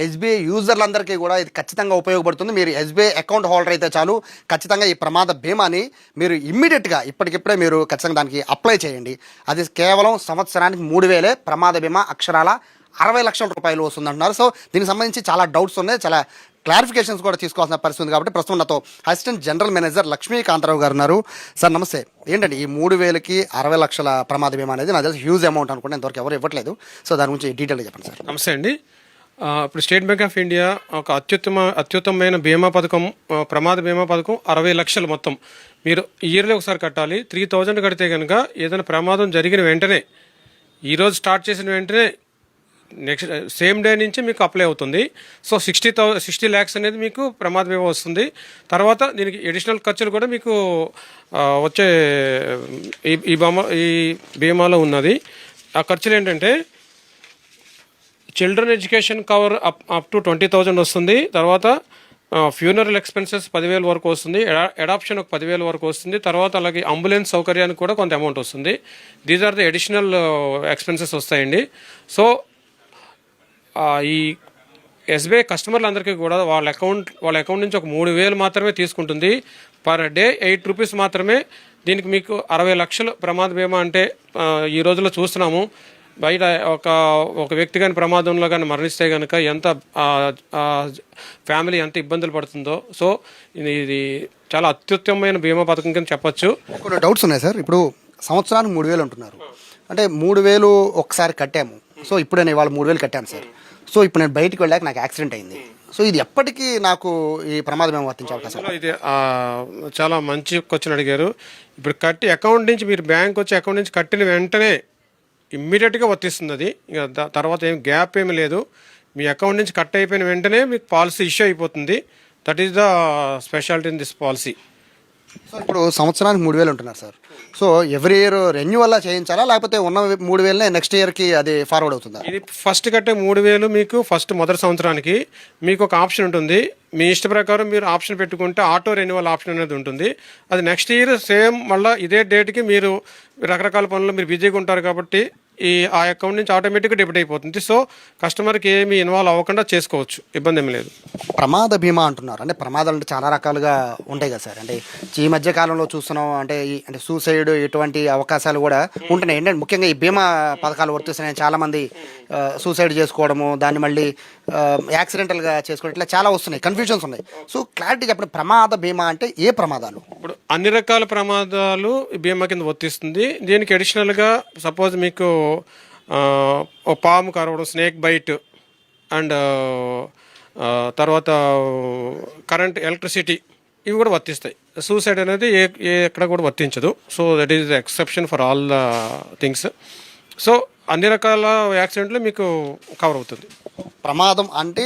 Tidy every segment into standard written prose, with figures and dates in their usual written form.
SBI యూజర్లందరికీ కూడా ఇది ఖచ్చితంగా ఉపయోగపడుతుంది. మీరు ఎస్బీఐ అకౌంట్ హోల్డర్ అయితే చాలు, ఖచ్చితంగా ఈ ప్రమాద బీమాని మీరు ఇమ్మీడియట్గా ఇప్పటికిప్పుడే మీరు ఖచ్చితంగా దానికి అప్లై చేయండి. అది కేవలం సంవత్సరానికి 3,000 ప్రమాద బీమా అక్షరాల 60 లక్షల రూపాయలు వస్తుందంటున్నారు. సో దీనికి సంబంధించి చాలా డౌట్స్ ఉన్నాయి, చాలా క్లారిఫికేషన్స్ కూడా తీసుకోవాల్సిన పరిస్థితి ఉంది. కాబట్టి ప్రస్తుతం నాతో అసిస్టెంట్ జనరల్ మేనేజర్ లక్ష్మీకాంతరావు గారు ఉన్నారు. సార్ నమస్తే. ఏంటండి ఈ 3,000కి 60 లక్షల ప్రమాద బీమా అనేది నాకు తెలిసి హ్యూజ్ అమౌంట్ అనుకుంటే ఇంతవరకు ఎవరు ఇవ్వట్లేదు. సో దాని గురించి డీటెయిల్గా చెప్పండి సార్. నమస్తే అండి. ఇప్పుడు స్టేట్ బ్యాంక్ ఆఫ్ ఇండియా ఒక అత్యుత్తమమైన బీమా పథకం, ప్రమాద బీమా పథకం 60 లక్షలు మొత్తం మీరు ఇయర్లీ ఒకసారి కట్టాలి. 3,000 కడితే కనుక ఏదైనా ప్రమాదం జరిగిన వెంటనే, ఈరోజు స్టార్ట్ చేసిన వెంటనే నెక్స్ట్ సేమ్ డే నుంచి మీకు అప్లై అవుతుంది. సో 60 ల్యాక్స్ అనేది మీకు ప్రమాద బీమా వస్తుంది. తర్వాత దీనికి అడిషనల్ ఖర్చులు కూడా మీకు వచ్చే ఈ బీమాలో ఉన్నది. ఆ ఖర్చులు ఏంటంటే children education cover up to 20,000 వస్తుంది. తర్వాత ఫ్యూనరల్ ఎక్స్పెన్సెస్ 10,000 వరకు వస్తుంది. అడాప్షన్ ఒక 10,000 వరకు వస్తుంది. తర్వాత అలాగే అంబులెన్స్ సౌకర్యానికి కూడా కొంత అమౌంట్ వస్తుంది. These are the additional expenses వస్తాయండి. సో ఈ ఎస్బీఐ కస్టమర్లందరికీ కూడా వాళ్ళ అకౌంట్ నుంచి ఒక 3,000 మాత్రమే తీసుకుంటుంది. పర్ డే 8 రూపీస్ మాత్రమే. దీనికి మీకు 60 లక్షలు ప్రమాద బీమా అంటే ఈ రోజుల్లో చూస్తున్నాము. బయట ఒక వ్యక్తి కానీ ప్రమాదంలో కానీ మరణిస్తే కనుక ఎంత ఫ్యామిలీ ఎంత ఇబ్బందులు పడుతుందో. సో ఇది చాలా అత్యుత్తమమైన బీమా పథకం కింద చెప్పొచ్చు. కొన్ని డౌట్స్ ఉన్నాయి సార్. ఇప్పుడు సంవత్సరానికి 3,000 అంటున్నారు, అంటే 3,000 ఒకసారి కట్టాము. సో ఇప్పుడు నేను ఇవాళ 3,000 కట్టాను సార్. సో ఇప్పుడు నేను బయటికి వెళ్ళాక నాకు యాక్సిడెంట్ అయింది. సో ఇది ఎప్పటికీ నాకు ఈ ప్రమాద బీమా వర్తించే అవకాశం? ఇది చాలా మంచి క్వశ్చన్ అడిగారు. ఇప్పుడు కట్టి అకౌంట్ నుంచి మీరు బ్యాంక్ వచ్చి అకౌంట్ నుంచి కట్టిన వెంటనే ఇమ్మీడియట్గా వర్తిస్తుంది. అది ఇక తర్వాత ఏం గ్యాప్ ఏమి లేదు. మీ అకౌంట్ నుంచి కట్ అయిపోయిన వెంటనే మీకు పాలసీ ఇష్యూ అయిపోతుంది. That is the speciality in this policy. So ఇప్పుడు సంవత్సరానికి 3,000 ఉంటున్నారు సార్. సో ఎవ్రీ ఇయర్ రెన్యువల్లా చేయించాలా, లేకపోతే ఉన్న 3,000నే నెక్స్ట్ ఇయర్కి అది ఫార్వర్డ్ అవుతుందా? ఇది ఫస్ట్ కట్టే 3,000 మీకు మొదటి సంవత్సరానికి మీకు ఒక ఆప్షన్ ఉంటుంది. మీ ఇష్ట ప్రకారం మీరు ఆప్షన్ పెట్టుకుంటే ఆటో రెన్యువల్ ఆప్షన్ అనేది ఉంటుంది. అది నెక్స్ట్ ఇయర్ సేమ్ మళ్ళీ ఇదే డేట్కి మీరు రకరకాల పనులు మీరు బిజీగా ఉంటారు కాబట్టి ఆ అకౌంట్ నుంచి ఆటోమేటిక్గా డెబిట్ అయిపోతుంది. సో కస్టమర్కి ఏమి ఇన్వాల్వ్ అవ్వకుండా చేసుకోవచ్చు, ఇబ్బంది ఏమి లేదు. ప్రమాద బీమా అంటున్నారు, అంటే ప్రమాదాలు అంటే చాలా రకాలుగా ఉంటాయి కదా సార్. అంటే ఈ మధ్య కాలంలో చూస్తున్నాం, అంటే సూసైడ్ ఇటువంటి అవకాశాలు కూడా ఉంటున్నాయి. ఏంటంటే ముఖ్యంగా ఈ బీమా పథకాలు వర్తిస్తున్నాయి. చాలామంది సూసైడ్ చేసుకోవడము, దాన్ని మళ్ళీ యాక్సిడెంటల్గా చేసుకోవడం, ఇట్లా చాలా వస్తున్నాయి, కన్ఫ్యూజన్స్ ఉన్నాయి. సో క్లారిటీ చెప్పండి, ప్రమాద బీమా అంటే ఏ ప్రమాదాలు? ఇప్పుడు అన్ని రకాల ప్రమాదాలు బీమా కింద వర్తిస్తుంది. దీనికి అడిషనల్గా సపోజ్ మీకు పాము కరవడం, స్నేక్ బైట్, అండ్ తర్వాత కరెంట్, ఎలక్ట్రిసిటీ, ఇవి కూడా వర్తిస్తాయి. సూసైడ్ అనేది ఎక్కడ కూడా వర్తించదు. So that is the exception for all the things. So అన్ని రకాల యాక్సిడెంట్లు మీకు కవర్ అవుతుంది. ప్రమాదం అంటే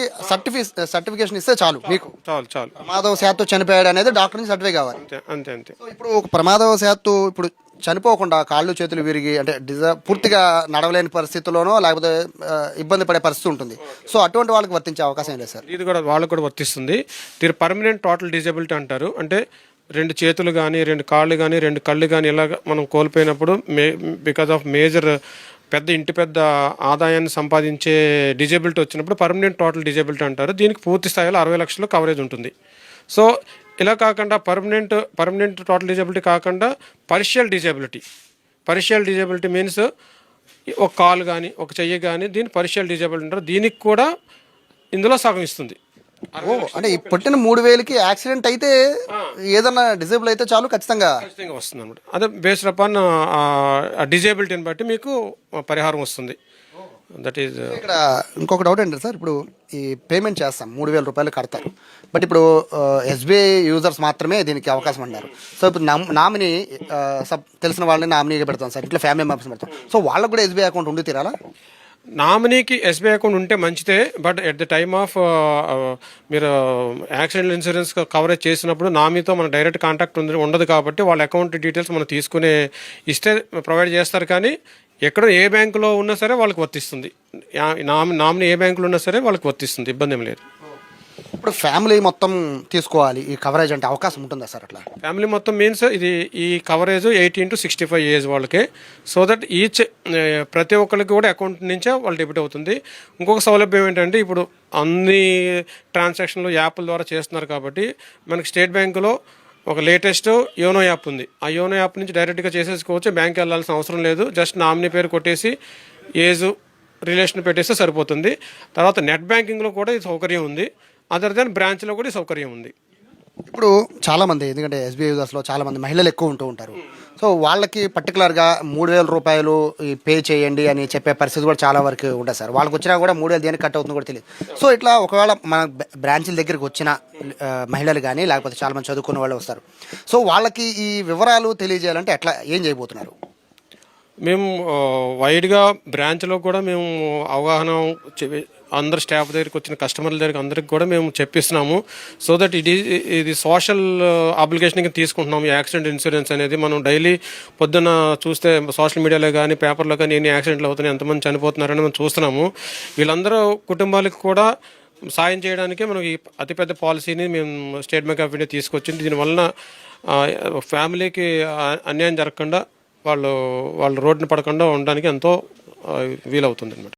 సర్టిఫికేషన్ ఇస్తే చాలు, మీకు చాలు. ప్రమాదవశాత్తు చనిపోయాడు అనేది డాక్టర్ నుంచి సర్టిఫికేట్ కావాలి. అంతే. సో ఇప్పుడు ఒక ప్రమాదవశాత్తు ఇప్పుడు చనిపోకుండా కాళ్ళు చేతులు విరిగి అంటే పూర్తిగా నడవలేని పరిస్థితుల్లోనో లేకపోతే ఇబ్బంది పడే పరిస్థితి ఉంటుంది. సో అటువంటి వాళ్ళకి వర్తించే అవకాశం లేదు సార్? ఇది కూడా వాళ్ళకు కూడా వర్తిస్తుంది. దీని పర్మనెంట్ టోటల్ డిజబిలిటీ అంటారు. అంటే 2 చేతులు కానీ, 2 కాళ్ళు కానీ, 2 కళ్ళు కానీ ఇలాగ మనం కోల్పోయినప్పుడు బికాజ్ ఆఫ్ మేజర్ పెద్ద ఆదాయాన్ని సంపాదించే డిజబిలిటీ వచ్చినప్పుడు పర్మనెంట్ టోటల్ డిజబిలిటీ అంటారు. దీనికి పూర్తి స్థాయిలో 60 లక్షలు కవరేజ్ ఉంటుంది. సో ఇలా కాకుండా పర్మనెంట్ టోటల్ డిజబిలిటీ కాకుండా పార్షియల్ డిజబిలిటీ మీన్స్ ఒక కాలు కానీ, ఒక చెయ్యి కానీ, దీన్ని పార్షియల్ డిజబిలిటీ అంటారు. దీనికి కూడా ఇందులో సగం ఇస్తుంది. అంటే ఈ పుట్టిన 3,000కి యాక్సిడెంట్ అయితే ఏదన్నా డిజేబుల్ అయితే చాలు, ఖచ్చితంగా వస్తుంది అనమాట. అదే బేస్డ్ అపాన్ డిజేబిలిటీని బట్టి మీకు పరిహారం వస్తుంది. That is. ఇక్కడ ఇంకొక డౌట్ ఏంటంటే సార్, ఇప్పుడు ఈ పేమెంట్ చేస్తాం 3,000 రూపాయలు కడతారు, బట్ ఇప్పుడు ఎస్బీఐ యూజర్స్ మాత్రమే దీనికి అవకాశం అన్నారు. సో ఇప్పుడు నామినీ తెలిసిన వాళ్ళని నామినీగా పెడతాం సార్, ఇట్లా ఫ్యామిలీ మెంబర్స్ పెడతాం. సో వాళ్ళకు కూడా ఎస్బీఐ అకౌంట్ ఉండి తీరాలా? నామినీకి ఎస్బీఐ అకౌంట్ ఉంటే మంచిదే. But at the time of మీరు యాక్సిడెంట్ ఇన్సూరెన్స్ కవరేజ్ చేసినప్పుడు నామినీతో మన డైరెక్ట్ కాంటాక్ట్ ఉండదు కాబట్టి వాళ్ళ అకౌంట్ డీటెయిల్స్ మనం ఇస్తే ప్రొవైడ్ చేస్తారు. కానీ ఎక్కడ ఏ బ్యాంకులో ఉన్నా సరే వాళ్ళకి వర్తిస్తుంది. నామినీ ఏ బ్యాంకులో ఉన్నా సరే వాళ్ళకి వర్తిస్తుంది, ఇబ్బంది ఏం లేదు. ఇప్పుడు ఫ్యామిలీ మొత్తం తీసుకోవాలి ఈ కవరేజ్ అంటే అవకాశం ఉంటుందా సార్ అట్లా? ఫ్యామిలీ మొత్తం మీన్స్ ఇది ఈ కవరేజ్ 18 to 65 ఏజ్ వాళ్ళకి. సో దట్ ఈచ్ ప్రతి ఒక్కరికి కూడా అకౌంట్ నుంచే వాళ్ళు డెబిట్ అవుతుంది. ఇంకొక సౌలభ్యం ఏంటంటే ఇప్పుడు అన్ని ట్రాన్సాక్షన్లు యాప్ల ద్వారా చేస్తున్నారు కాబట్టి మనకి స్టేట్ బ్యాంకులో ఒక లేటెస్ట్ యోనో యాప్ ఉంది. ఆ యోనో యాప్ నుంచి డైరెక్ట్గా చేసేసుకోవచ్చు, బ్యాంక్ వెళ్ళాల్సిన అవసరం లేదు. జస్ట్ నామినీ పేరు కొట్టేసి ఏజ్ రిలేషన్ పెట్టేస్తే సరిపోతుంది. తర్వాత నెట్ బ్యాంకింగ్లో కూడా ఈ సౌకర్యం ఉంది. అదర్ దాన్ బ్రాంచ్లో కూడా ఈ సౌకర్యం ఉంది. ఇప్పుడు చాలామంది ఎందుకంటే ఎస్బీఐ యూజర్స్లో చాలామంది మహిళలు ఎక్కువ ఉంటూ ఉంటారు. సో వాళ్ళకి పర్టికులర్గా 3,000 రూపాయలు పే చేయండి అని చెప్పే పరిస్థితి కూడా చాలా వరకు ఉంటుంది సార్. వాళ్ళకి వచ్చినా కూడా 3,000 దేనికి కట్ అవుతుందో కూడా తెలియదు. సో ఇట్లా ఒకవేళ మన బ్రాంచ్ల దగ్గరికి వచ్చిన మహిళలు కానీ లేకపోతే చాలామంది చదువుకున్న వాళ్ళు వస్తారు. సో వాళ్ళకి ఈ వివరాలు తెలియజేయాలంటే ఎట్లా ఏం చేయబోతున్నారు? మేము వైడ్గా బ్రాంచ్లో కూడా మేము అవగాహన అందరు స్టాఫ్ దగ్గరికి వచ్చిన కస్టమర్ల దగ్గరికి అందరికి కూడా మేము చెప్పిస్తున్నాము. సో దట్ ఇది సోషల్ అప్లికేషన్ కింద తీసుకుంటున్నాము. ఈ యాక్సిడెంట్ ఇన్సూరెన్స్ అనేది మనం డైలీ పొద్దున్న చూస్తే సోషల్ మీడియాలో కానీ పేపర్లో కానీ ఎన్ని యాక్సిడెంట్లు అవుతున్నాయి, ఎంతమంది చనిపోతున్నారని మనం చూస్తున్నాము. వీళ్ళందరూ కుటుంబాలకు కూడా సాయం చేయడానికే మనం ఈ అతిపెద్ద పాలసీని మేము స్టేట్ బ్యాంక్ ఆఫ్ ఇండియా తీసుకొచ్చింది. దీనివలన ఫ్యామిలీకి అన్యాయం జరగకుండా వాళ్ళు రోడ్డున పడకుండా ఉండడానికి ఎంతో వీలవుతుంది అన్నమాట.